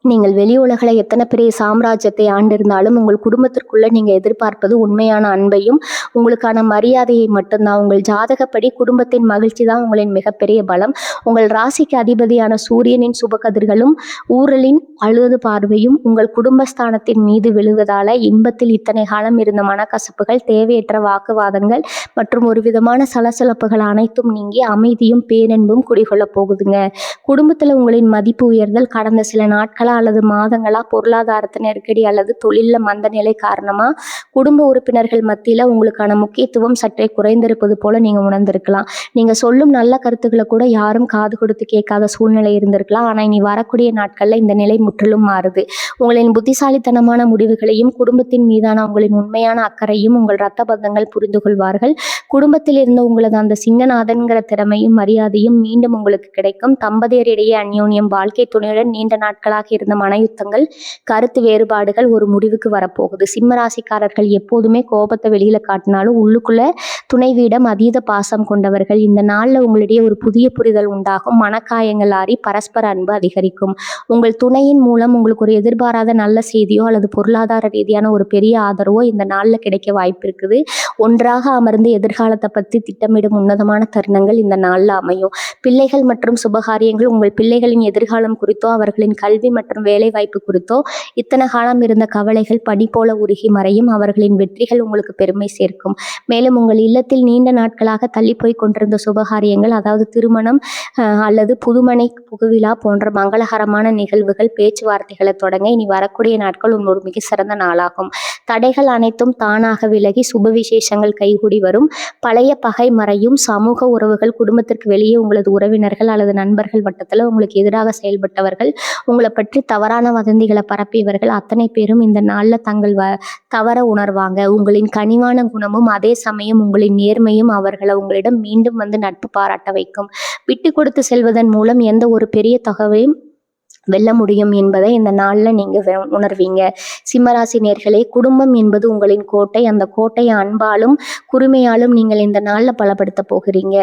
நீங்கள் வெளி உலகில் எத்தனை பெரிய சாம்ராஜ்யத்தை ஆண்டிருந்தாலும் உங்கள் குடும்பத்திற்குள்ள நீங்கள் எதிர்பார்ப்பது உண்மையான அன்பையும் உங்களுக்கான மரியாதையை மட்டும்தான். உங்கள் ஜாதகப்படி குடும்பத்தின் மகிழ்ச்சி தான் உங்களின் மிகப்பெரிய பலம். உங்கள் ராசிக்கு அதிபதியான சூரியனின் சுபகதிர்களும் ஊரலின் அழுது பார்வையும் உங்கள் குடும்பஸ்தானத்தின் மீது விழுவதால இன்பத்தில் இத்தனை காலம் இருந்த மனக்கசப்புகள், தேவையற்ற வாக்குவாதங்கள் மற்றும் ஒரு விதமான சலசலப்புகள் அனைத்தும் நீங்கி அமைதியும் பேரன்பும் குடிகொள்ளப் போகுதுங்க. குடும்பத்தில் உங்களின் மதிப்பு உயர்தல். கடந்த சில நாட்களா அல்லது மாதங்களா பொருளாதாரத்து நெருக்கடி அல்லது தொழிலில் மந்த நிலை காரணமாக குடும்ப உறுப்பினர்கள் மத்தியில் உங்களுக்கான முக்கியத்துவம் சற்றே குறைந்திருப்பது போல நீங்கள் உணர்ந்திருக்கலாம். நீங்கள் சொல்லும் நல்ல கருத்துக்களை கூட யாரும் காது கொடுத்து கேட்காத சூழ்நிலை இருந்திருக்கலாம். ஆனால் இனி வரக்கூடிய நாட்களில் இந்த நிலை முற்றிலும் மாறுது. உங்களின் புத்திசாலித்தனமான முடிவுகளையும் குடும்பத்தின் மீதான உங்களின் உண்மையான அக்கறையும் உங்கள் இரத்த பந்தங்கள் புரிந்து கொள்வார்கள். குடும்பத்தில் இருந்த உங்களது அந்த சிங்கநாதன்கிற திறமையும் மரியாதையும் மீண்டும் உங்களுக்கு கிடைக்கும். தம்பதியரிடையே அந்யோன்யம், வாழ்க்கை துணையுடன் நீண்ட நாட்களாக இருந்த இருந்த மனயுத்தங்கள், கருத்து வேறுபாடுகள் ஒரு முடிவுக்கு வரப்போகுது. சிம்ம ராசிக்காரர்கள் எப்போதுமே கோபத்தை வெளியில காட்டினாலும் உள்ளுக்குள்ள துணைவியிடம் அதீத பாசம் கொண்டவர்கள். இந்த நாள்ல உங்களிடையே ஒரு புதிய புரிதல் உண்டாகும். மனக்காயங்கள் ஆறி பரஸ்பர அன்பு அதிகரிக்கும். உங்கள் துணையின் மூலம் உங்களுக்கு ஒரு எதிர்பாராத நல்ல செய்தியோ அல்லது பொருளாதார ரீதியான ஒரு பெரிய ஆதரவோ இந்த நாள்ல கிடைக்க வாய்ப்பு இருக்குது. ஒன்றாக அமர்ந்து எதிர்காலத்தை பற்றி திட்டமிடும் உன்னதமான தருணங்கள் இந்த நாள்ல அமையும். பிள்ளைகள் மற்றும் சுபகாரியங்கள், உங்கள் பிள்ளைகளின் எதிர்காலம் குறித்தோ அவர்களின் கல்வி மற்றும் வேலை வாய்ப்பு குறித்தோ இத்தனை காலம் இருந்த கவலைகள் பனி போல உருகி மறையும். அவர்களின் வெற்றிகள் உங்களுக்கு பெருமை சேர்க்கும். மேலும் உங்கள் இல்லத்தில் நீண்ட நாட்களாக தள்ளி போய் கொண்டிருந்த சுபகாரியங்கள், அதாவது திருமணம் அல்லது புதுமனை புகுவிழா போன்ற மங்களகரமான நிகழ்வுகள், பேச்சுவார்த்தைகளை தொடங்க இனி வரக்கூடிய நாட்கள் ஒரு மிக சிறந்த நாளாகும். தடைகள் அனைத்தும் தானாக விலகி சுப விசேஷங்கள் கைகூடி வரும். பழைய பகை மறையும். சமூக உறவுகள், குடும்பத்திற்கு வெளியே உங்களது உறவினர்கள் அல்லது நண்பர்கள் வட்டத்தில் உங்களுக்கு எதிராக செயல்பட்டவர்கள், உங்களை பற்றி தவறான வதந்திகளை பரப்பியவர்கள் அத்தனை பேரும் இந்த நாளில் தங்கள் தவற உணர்வாங்க. உங்களின் கனிவான குணமும் அதே சமயம் உங்களின் நேர்மையும் அவர்களை உங்களிடம் மீண்டும் வந்து நட்பு பாராட்ட வைக்கும். விட்டு கொடுத்து செல்வதன் மூலம் எந்த ஒரு பெரிய தொகையையும் வெல்ல முடியும் என்பதை இந்த நாளில் நீங்கள் உணர்வீங்க. சிம்மராசி நேர்களே, குடும்பம் என்பது உங்களின் கோட்டை. அந்த கோட்டையை அன்பாலும் குறுமையாலும் நீங்கள் இந்த நாளில் பலப்படுத்த போகிறீங்க.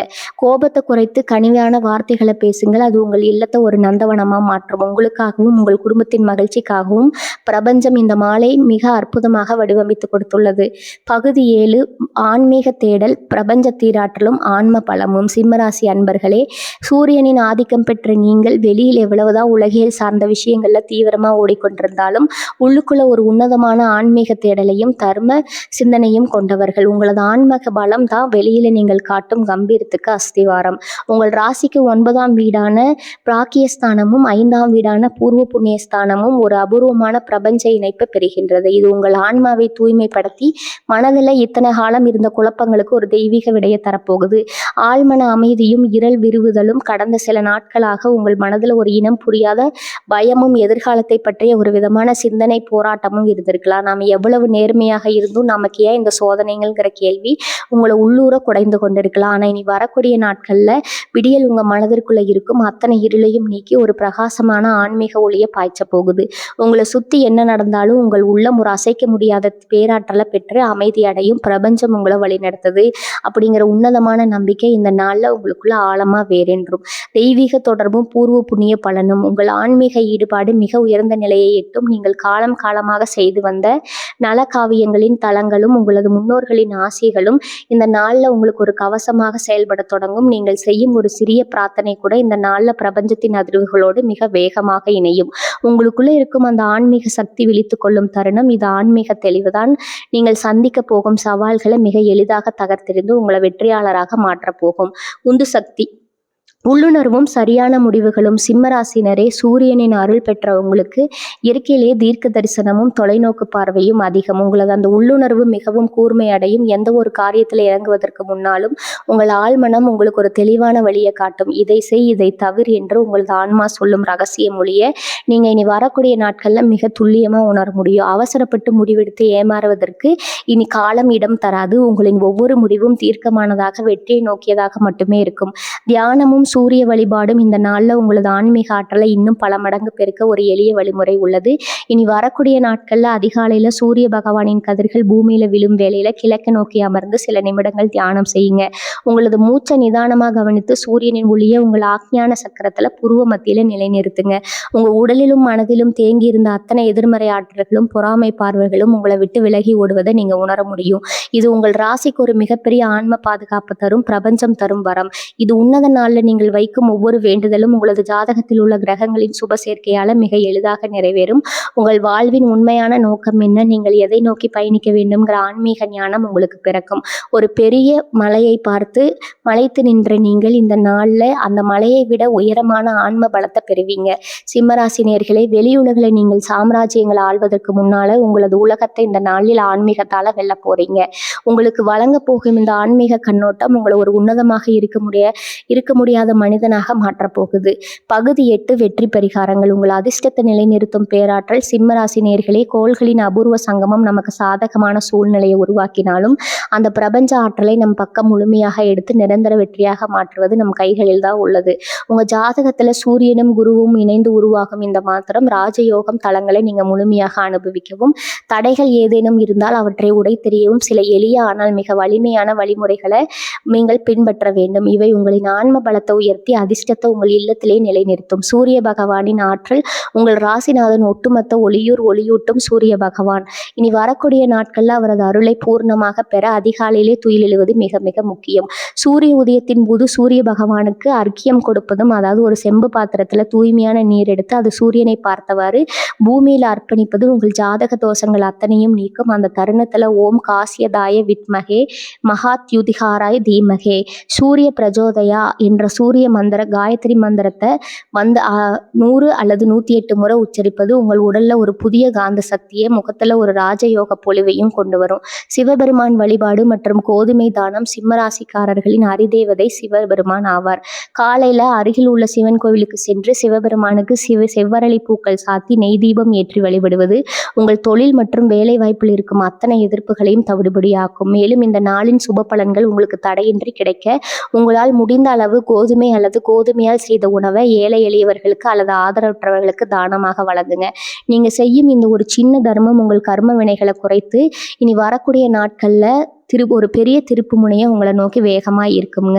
கோபத்தை குறைத்து கனிவான வார்த்தைகளை பேசுங்கள். அது உங்கள் இல்லத்தை ஒரு நந்தவனமாக மாற்றும். உங்களுக்காகவும் உங்கள் குடும்பத்தின் மகிழ்ச்சிக்காகவும் பிரபஞ்சம் இந்த மாலை மிக அற்புதமாக வடிவமைத்து கொடுத்துள்ளது. பகுதி 7, ஆன்மீக தேடல், பிரபஞ்ச தீராற்றலும் ஆன்ம பலமும். சிம்மராசி அன்பர்களே, சூரியனின் ஆதிக்கம் பெற்ற நீங்கள் வெளியில் எவ்வளவுதான் உலகியல் சார்ந்த விஷயங்கள்ல தீவிரமா ஓடிக்கொண்டிருந்தாலும் உள்ளுக்குள்ள ஒரு உன்னதமான ஆன்மீக தேடலையும் தர்ம சிந்தனையும் கொண்டவர்கள். உங்களது ஆன்மீக பலம் தான் வெளியில நீங்கள் காட்டும் கம்பீரத்துக்கு அஸ்திவாரம். உங்கள் ராசிக்கு 9ஆம் வீடான பிராக்கியஸ்தானமும் 5ஆம் வீடான பூர்வ புண்ணியஸ்தானமும் ஒரு அபூர்வமான பிரபஞ்ச இணைப்பை பெறுகின்றது. இது உங்கள் ஆன்மாவை தூய்மைப்படுத்தி மனதில் இத்தனை காலம் இருந்த குழப்பங்களுக்கு ஒரு தெய்வீக விடையை தரப்போகுது. ஆழ்மன அமைதியும் இருள் விரிவுதலும் கடந்த சில நாட்களாக உங்கள் மனதில் ஒரு இனம் புரியாத பயமும் எதிர்காலத்தை பற்றிய ஒரு விதமான சிந்தனை போராட்டமும் இருந்திருக்கலாம். நாம் எவ்வளவு நேர்மையாக இருந்தும் நமக்கு ஏன் இந்த சோதனைகள்ங்கிற கேள்வி உங்களை உள்ளூர குடைந்து கொண்டிருக்கலாம். ஆனால் இனி வரக்கூடிய நாட்களில் விடியல் உங்கள் மனதிற்குள்ள இருக்கும் அத்தனை இருளையும் நீக்கி ஒரு பிரகாசமான ஆன்மீக ஒளியை பாய்ச்ச போகுது. உங்களை சுற்றி என்ன நடந்தாலும் உங்கள் உள்ளம் ஒரு அசைக்க முடியாத பேராற்றலை பெற்று அமைதி அடையும். பிரபஞ்சம் உங்களை வழிநடத்துது அப்படிங்கிற உன்னதமான நம்பிக்கை இந்த நாளில் உங்களுக்குள்ள ஆழமாக வேறென்றும். தெய்வீக தொடர்பும் பூர்வ புண்ணிய பலனும். உங்கள் ஆன்மீக ஈடுபாடு மிக உயர்ந்த நிலையை எட்டும். நீங்கள் காலம் காலமாக செய்து வந்த நல காவியங்களின் தலங்களும் உங்களது முன்னோர்களின் ஆசைகளும் இந்த நாளில் உங்களுக்கு ஒரு கவசமாக செயல்பட தொடங்கும். நீங்கள் செய்யும் ஒரு சிறிய பிரார்த்தனை கூட இந்த நாளில் பிரபஞ்சத்தின் அதிர்வுகளோடு மிக வேகமாக இணையும். உங்களுக்குள்ள இருக்கும் அந்த ஆன்மீக சக்தி விழித்து கொள்ளும் தருணம் இது. ஆன்மீக தெளிவுதான் நீங்கள் சந்திக்க போகும் சவால்களை மிக எளிதாக தகர்த்தெறிந்து உங்களை வெற்றியாளராக மாற்றப் போகும். உந்து சக்தி, உள்ளுணர்வும் சரியான முடிவுகளும். சிம்மராசினரே, சூரியனின் அருள் பெற்ற உங்களுக்கு இயற்கையிலேயே தீர்க்க தரிசனமும் தொலைநோக்கு பார்வையும் அதிகம். உங்களது அந்த உள்ளுணர்வு மிகவும் கூர்மை அடையும். எந்த ஒரு காரியத்தில் இறங்குவதற்கு முன்னாலும் உங்கள் ஆழ்மனம் உங்களுக்கு ஒரு தெளிவான வழியை காட்டும். இதை செய், இதை தவிர என்று உங்களது ஆன்மா சொல்லும் ரகசிய மொழியை நீங்கள் இனி வரக்கூடிய நாட்களில் மிக துல்லியமாக உணர முடியும். அவசரப்பட்டு முடிவெடுத்து ஏமாறுவதற்கு இனி காலம் இடம் தராது. உங்களின் ஒவ்வொரு முடிவும் தீர்க்கமானதாக வெற்றியை நோக்கியதாக மட்டுமே இருக்கும். தியானமும் சூரிய வழிபாடும் இந்த நாளில் உங்களது ஆன்மீக ஆற்றலை இன்னும் பல மடங்கு பெருக்க ஒரு எளிய வழிமுறை உள்ளது. இனி வரக்கூடிய நாட்களில் அதிகாலையில் சூரிய பகவானின் கதிர்கள் பூமியில் விழும் வேளையில் கிழக்கு நோக்கி அமர்ந்து சில நிமிடங்கள் தியானம் செய்யுங்க. உங்களது மூச்சை நிதானமாக கவனித்து சூரியனின் ஒளியை உங்கள் ஆக்ஞான சக்கரத்தில் புருவ மத்தியில் நிலைநிறுத்துங்க. உங்கள் உடலிலும் மனதிலும் தேங்கி இருந்த அத்தனை எதிர்மறை ஆற்றல்களும் பொறாமை பார்வைகளும் உங்களை விட்டு விலகி ஓடுவதை நீங்கள் உணர முடியும். இது உங்கள் ராசிக்கு ஒரு மிகப்பெரிய ஆன்ம பாதுகாப்பு தரும், பிரபஞ்சம் தரும் வரம். இது உன்னத நாளில் நீங்கள் வைக்கும் ஒவ்வொரு வேண்டுதலும் உங்களது ஜாதகத்தில் உள்ள கிரகங்களின் சுப சேர்க்கையால் மிக எளிதாக நிறைவேறும். உங்கள் வாழ்வின் உண்மையான நோக்கம் என்ன, நீங்கள் எதை நோக்கி பயணிக்க வேண்டும்ங்கிற ஆன்மீக ஞானம் உங்களுக்கு பிறக்கும். ஒரு பெரிய மலையை பார்த்து மலைத்து நின்ற நீங்கள் இந்த நாளில் அந்த மலையை விட உயரமான ஆன்ம பலத்தை பெறுவீங்க. சிம்மராசி நேயர்களே, வெளியுலகில் நீங்கள் சாம்ராஜ்யங்களை ஆள்வதற்கு முன்னால் உங்களது உலகத்தை இந்த நாளில் ஆன்மீகத்தால் வெல்ல போறீங்க. உங்களுக்கு வழங்க போகும் இந்த ஆன்மீக கண்ணோட்டம் உங்களை ஒரு உன்னதமாக இருக்க முடியாத மனிதனாக மாற்றப்போகுது. பகுதி 8 வெற்றி பரிகாரங்கள். உங்கள் அதிர்ஷ்டத்தை நிலைநிறுத்தும் பேராற்றல். சிம்மராசி நேயர்களே, கோள்களின் அபூர்வ சங்கமம் நமக்கு சாதகமான சூழ்நிலையை உருவாக்கினாலும் அந்த பிரபஞ்ச ஆற்றலை நம் பக்கம் முழுமையாக எடுத்து நிரந்தர வெற்றியாக மாற்றுவது நம் கைகளில் தான் உள்ளது. உங்க ஜாதகத்துல சூரியனும் குருவும் இணைந்து உருவாகும் இந்த மாத்திரம் ராஜயோகம் தலங்களை நீங்க முழுமையாக அனுபவிக்கவும், தடைகள் ஏதேனும் இருந்தால் அவற்றை உடைத்தெறியவும் சில எளிய ஆனால் மிக வலிமையான வழிமுறைகளை நீங்கள் பின்பற்ற வேண்டும். இவை உங்களின் ஆன்ம பலத்தை உயர்த்தி அதிர்ஷ்டத்தை உங்கள் இல்லத்திலே நிலைநிறுத்தும். சூரிய பகவானின் ஆற்றல். உங்கள் ராசிநாதன் ஒட்டுமொத்த ஒளியூட்டும் சூரிய பகவான். இனி வரக்கூடிய நாட்கள்ல அவரது அருளை பூர்ணமாக பெற அதிகாலையிலே துயிலெழுவது மிக மிக முக்கியம். சூரிய உதயத்தின் போது சூரிய பகவானுக்கு அர்க்கியம் கொடுப்பதும், அதாவது ஒரு செம்பு பாத்திரத்துல தூய்மையான நீர் எடுத்து அது சூரியனை பார்த்தவாறு பூமியில அர்ப்பணிப்பது உங்கள் ஜாதக தோஷங்கள் அத்தனையும் நீக்கும். அந்த தருணத்துல ஓம் காசியதாய வித்மகே மகாத்யுதிகாராய தீமகே சூரிய பிரஜோதயா என்ற சூரிய மந்திர காயத்ரி மந்திரத்தை 100 அல்லது 108 முறை உச்சரிப்பது உங்கள் உடல்ல ஒரு புதிய காந்த சக்தியை, முகத்துல ஒரு ராஜயோக பொலிவையும் கொண்டு வரும். சிவபெருமான் வழிபாடு மற்றும் கோதுமை தானம். சிம்மராசிக்காரர்களின் அதிதேவதை சிவபெருமான் ஆவார். காலையில அருகில் உள்ள சிவன் கோவிலுக்கு சென்று சிவபெருமானுக்கு செவ்வரளி பூக்கள் சாத்தி நெய் தீபம் ஏற்றி வழிபடுவது உங்கள் தொழில் மற்றும் வேலை வாய்ப்பில் இருக்கும் அத்தனை எதிர்ப்புகளையும் தவிடுபடியாக்கும். மேலும் இந்த நாளின் சுப பலன்கள் உங்களுக்கு தடையின்றி கிடைக்க உங்களால் முடிந்த அளவு கோதுமை அல்லது கோதுமையால் செய்த உணவை ஏழை எளியவர்களுக்கு அல்லது ஆதரவற்றவர்களுக்கு தானமாக வழங்குங்க. நீங்க செய்யும் இந்த ஒரு சின்ன தர்மம் உங்கள் கர்ம வினைகளை குறைத்து இனி வரக்கூடிய நாட்கள்ல ஒரு பெரிய திருப்பு முனையை உங்களை நோக்கி வேகமாக இருக்குங்க.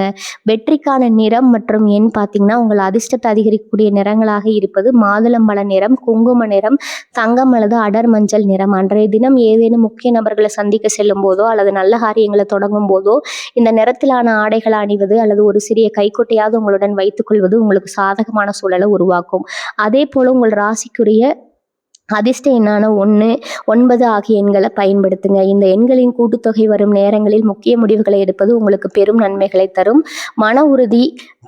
வெற்றிக்கான நிறம் மற்றும் எண் பார்த்தீங்கன்னா, உங்கள் அதிர்ஷ்டத்தை அதிகரிக்கக்கூடிய நிறங்களாக இருப்பது மாதுளம்பழ நிறம், குங்கும நிறம், தங்கம் அல்லது அடர் மஞ்சள் நிறம். அன்றைய தினம் ஏதேனும் முக்கிய நபர்களை சந்திக்க செல்லும் போதோ அல்லது நல்ல காரியங்களை தொடங்கும் போதோ இந்த நிறத்திலான ஆடைகளை அணிவது அல்லது ஒரு சிறிய கைக்குட்டையாவது உங்களுடன் வைத்துக்கொள்வது உங்களுக்கு சாதகமான சூழலை உருவாக்கும். அதே போல உங்கள் ராசிக்குரிய அதிர்ஷ்ட எண்ணான 1, 9 ஆகிய எண்களை பயன்படுத்துங்க. இந்த எண்களின் கூட்டுத்தொகை வரும் நேரங்களில் முக்கிய முடிவுகளை எடுப்பது உங்களுக்கு பெரும் நன்மைகளை தரும். மன உறுதி.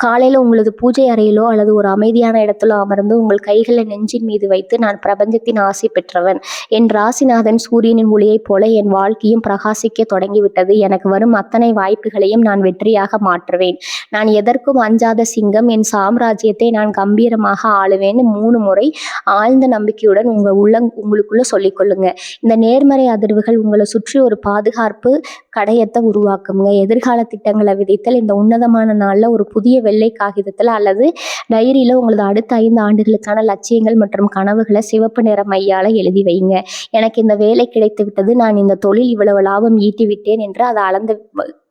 காலையில் உங்களது பூஜை அறையிலோ அல்லது ஒரு அமைதியான இடத்திலோ அமர்ந்து உங்கள் கைகளை நெஞ்சின் மீது வைத்து, நான் பிரபஞ்சத்தின் ஆசை பெற்றவன், என் ராசிநாதன் சூரியனின் ஒளியைப் போல என் வாழ்க்கையும் பிரகாசிக்க தொடங்கிவிட்டது, எனக்கு வரும் அத்தனை வாய்ப்புகளையும் நான் வெற்றியாக மாற்றுவேன், நான் எதற்கும் அஞ்சாத சிங்கம், என் சாம்ராஜ்யத்தை நான் கம்பீரமாக ஆளுவேன் 3 முறை ஆழ்ந்த நம்பிக்கையுடன் உங்களுக்குள்ள சொல்லிக்கொள்ளுங்க. இந்த நேர்மறை அதிர்வுகள் உங்களை சுற்றி ஒரு பாதுகாப்பு கடையத்தை உருவாக்குங்க. எதிர்கால திட்டங்களை விதைத்தல். இந்த உன்னதமான நாளில் ஒரு புதிய வெள்ளை காகிதத்தில் அல்லது டைரியில் உங்களது அடுத்த 5 ஆண்டுகளுக்கான லட்சியங்கள் மற்றும் கனவுகளை சிவப்பு நிற மையால் எழுதி வைங்க. எனக்கு இந்த வேலை கிடைத்து விட்டது, நான் இந்த தொழில் இவ்வளவு லாபம் ஈட்டி விட்டேன் என்று அதை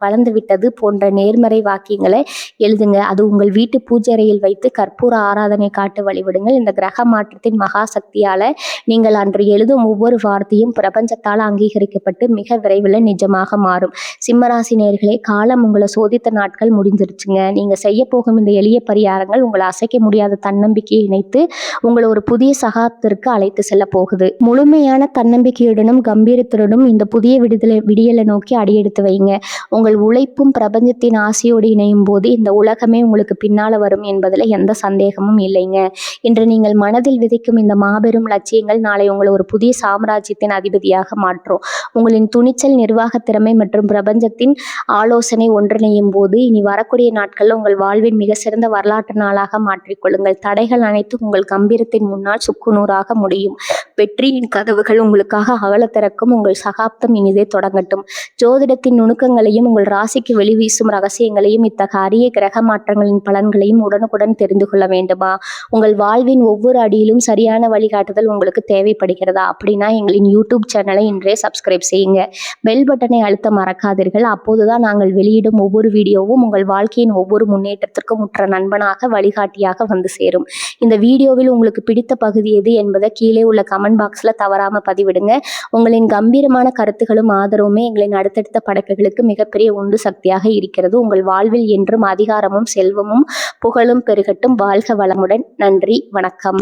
வளர்ந்து விட்டது போன்ற நேர்மறை வாக்கியங்களை எழுதுங்க. அது உங்கள் வீட்டு பூஜை அறையில் வைத்து கற்பூர ஆராதனை காட்டு வழிபடுங்கள். இந்த கிரக மாற்றத்தின் மகா சக்தியால நீங்கள் அன்று எழுதும் ஒவ்வொரு வார்த்தையும் பிரபஞ்சத்தால் அங்கீகரிக்கப்பட்டு மிக விரைவில் நிஜமாக மாறும். சிம்மராசி நேயர்களே, காலம் உங்களை சோதித்த நாட்கள் முடிஞ்சிருச்சுங்க. நீங்க செய்ய போகும் இந்த எளிய பரிகாரங்கள் உங்களை அசைக்க முடியாத தன்னம்பிக்கையை இணைத்து உங்களை ஒரு புதிய சகாப்தத்திற்கு அழைத்து செல்ல போகுது. முழுமையான தன்னம்பிக்கையுடனும் கம்பீரத்துடனும் இந்த புதிய விடியலை நோக்கி அடியெடுத்து வைங்க. உங்கள் உழைப்பும் பிரபஞ்சத்தின் ஆசையோடு இணையும் போது இந்த உலகமே உங்களுக்கு பின்னால வரும் என்பதில் எந்த சந்தேகமும் இல்லைங்க. இன்று நீங்கள் மனதில் விதைக்கும் இந்த மாபெரும் லட்சியங்கள் நாளை உங்களை ஒரு புதிய சாம்ராஜ்யத்தின் அதிபதியாக மாற்றும். உங்களின் துணிச்சல், நிர்வாக திறமை மற்றும் பிரபஞ்சத்தின் ஆலோசனை ஒன்றிணையும் போது இனி வரக்கூடிய நாட்களில் உங்கள் வாழ்வின் மிக சிறந்த வரலாற்று நாளாக மாற்றிக்கொள்ளுங்கள். தடைகள் அனைத்தும் உங்கள் கம்பீரத்தின் முன்னால் சுக்குநூறாக முடியும். வெற்றியின் கதவுகள் உங்களுக்காக அகல திறக்கும். உங்கள் சகாப்தம் இனிதே தொடங்கட்டும். ஜோதிடத்தின் நுணுக்கங்களையும் உங்கள் ராசிக்கு வெளிவீசும் ரகசியங்களையும் இத்தகைய அரிய கிரக மாற்றங்களின் பலன்களையும் உடனுக்குடன் தெரிந்து கொள்ள வேண்டுமா? உங்கள் வாழ்வின் ஒவ்வொரு அடியிலும் சரியான வழிகாட்டுதல் உங்களுக்கு தேவைப்படுகிறதா? அப்படின்னா எங்களின் யூடியூப் சேனலை இன்றே சப்ஸ்கிரைப் செய்யுங்க. பெல் பட்டனை அழுத்த மறக்காதீர்கள். அப்போதுதான் நாங்கள் வெளியிடும் ஒவ்வொரு வீடியோவும் உங்கள் வாழ்க்கையின் ஒவ்வொரு முன்னேற்றத்திற்கும் உற்ற நண்பனாக வழிகாட்டியாக வந்து சேரும். இந்த வீடியோவில் உங்களுக்கு பிடித்த பகுதி எது என்பதை கீழே உள்ள கமெண்ட் பாக்ஸில் தவறாம பதிவிடுங்க. உங்களின் கம்பீரமான கருத்துக்களும் ஆதரவுமே எங்களின் அடுத்தடுத்த படைப்புகளுக்கு மிகப்பெரிய உந்து சக்தியாக இருக்கிறது. உங்கள் வாழ்வில் என்றும் அதிகாரமும் செல்வமும் புகழும் பெருகட்டும். வாழ்க வளமுடன். நன்றி, வணக்கம்.